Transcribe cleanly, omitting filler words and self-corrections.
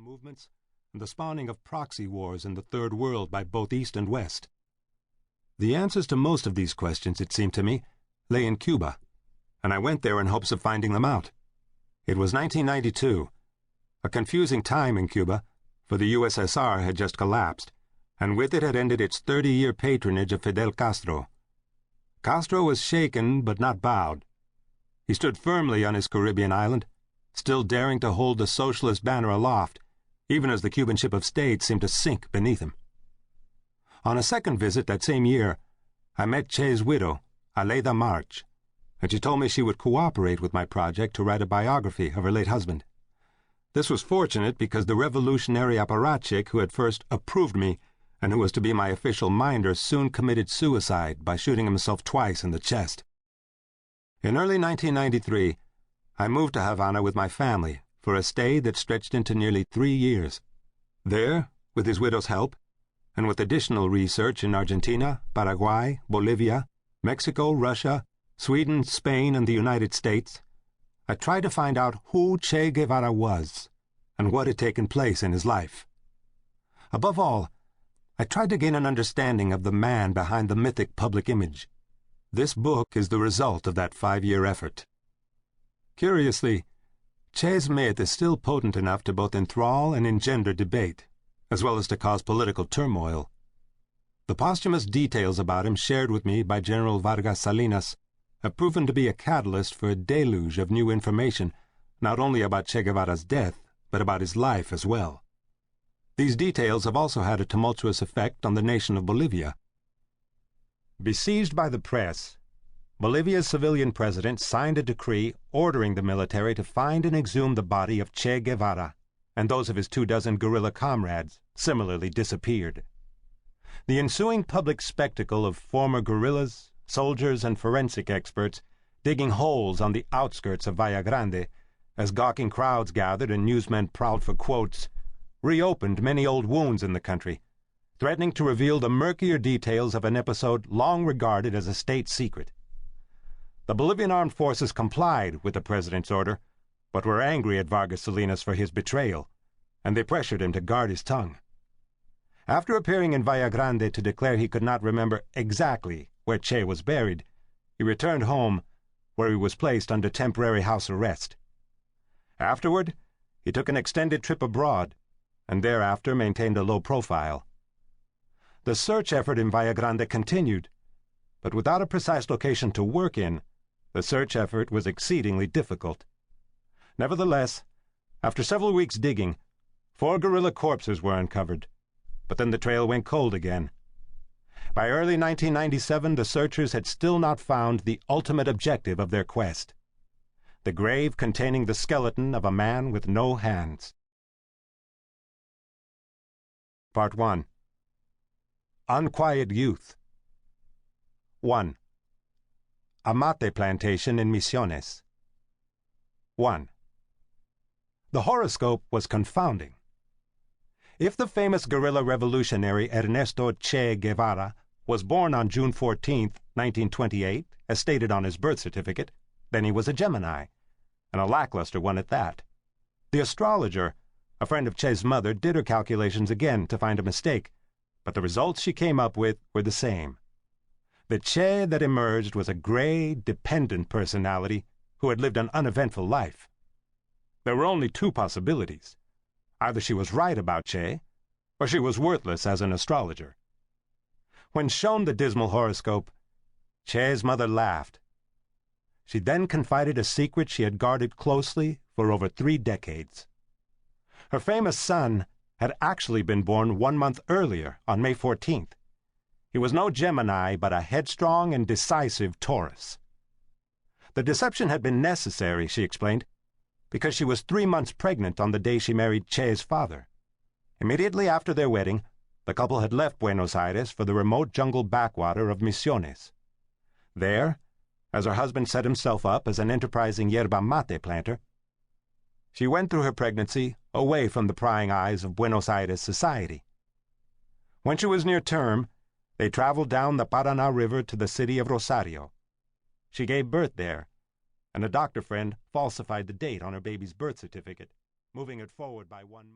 movements and the spawning of proxy wars in the Third World by both East and West. The answers to most of these questions, it seemed to me, lay in Cuba, and I went there in hopes of finding them out. It was 1992, a confusing time in Cuba, for the USSR had just collapsed, and with it had ended its 30-year patronage of Fidel Castro. Castro was shaken but not bowed. He stood firmly on his Caribbean island, still daring to hold the socialist banner aloft, even as the Cuban ship of state seemed to sink beneath him. On a second visit that same year, I met Che's widow, Aleida March, and she told me she would cooperate with my project to write a biography of her late husband. This was fortunate because the revolutionary apparatchik who had first approved me and who was to be my official minder soon committed suicide by shooting himself twice in the chest. In early 1993, I moved to Havana with my family for a stay that stretched into nearly 3 years. There, with his widow's help, and with additional research in Argentina, Paraguay, Bolivia, Mexico, Russia, Sweden, Spain, and the United States, I tried to find out who Che Guevara was and what had taken place in his life. Above all, I tried to gain an understanding of the man behind the mythic public image. This book is the result of that 5-year effort. Curiously, Che's myth is still potent enough to both enthrall and engender debate, as well as to cause political turmoil. The posthumous details about him shared with me by General Vargas Salinas have proven to be a catalyst for a deluge of new information, not only about Che Guevara's death, but about his life as well. These details have also had a tumultuous effect on the nation of Bolivia. Besieged by the press, Bolivia's civilian president signed a decree ordering the military to find and exhume the body of Che Guevara, and those of his 24 guerrilla comrades similarly disappeared. The ensuing public spectacle of former guerrillas, soldiers, and forensic experts digging holes on the outskirts of Valle Grande, as gawking crowds gathered and newsmen prowled for quotes, reopened many old wounds in the country, threatening to reveal the murkier details of an episode long regarded as a state secret. The Bolivian armed forces complied with the president's order, but were angry at Vargas Salinas for his betrayal, and they pressured him to guard his tongue. After appearing in Valle Grande to declare he could not remember exactly where Che was buried, he returned home, where he was placed under temporary house arrest. Afterward, he took an extended trip abroad, and thereafter maintained a low profile. The search effort in Valle Grande continued, but without a precise location to work in, the search effort was exceedingly difficult. Nevertheless, after several weeks digging, 4 guerrilla corpses were uncovered, but then the trail went cold again. By early 1997, the searchers had still not found the ultimate objective of their quest: the grave containing the skeleton of a man with no hands. Part 1. Unquiet Youth. 1. A mate plantation in Misiones. 1. The horoscope was confounding. If the famous guerrilla revolutionary Ernesto Che Guevara was born on June 14, 1928, as stated on his birth certificate, then he was a Gemini, and a lackluster one at that. The astrologer, a friend of Che's mother, did her calculations again to find a mistake, but the results she came up with were the same. The Che that emerged was a gray, dependent personality who had lived an uneventful life. There were only 2 possibilities. Either she was right about Che, or she was worthless as an astrologer. When shown the dismal horoscope, Che's mother laughed. She then confided a secret she had guarded closely for over 3 decades. Her famous son had actually been born 1 month earlier, on May 14th. He was no Gemini, but a headstrong and decisive Taurus. The deception had been necessary, she explained, because she was 3 months pregnant on the day she married Che's father. Immediately after their wedding, the couple had left Buenos Aires for the remote jungle backwater of Misiones. There, as her husband set himself up as an enterprising yerba mate planter, she went through her pregnancy away from the prying eyes of Buenos Aires society. When she was near term, they traveled down the Paraná River to the city of Rosario. She gave birth there, and a doctor friend falsified the date on her baby's birth certificate, moving it forward by 1 month.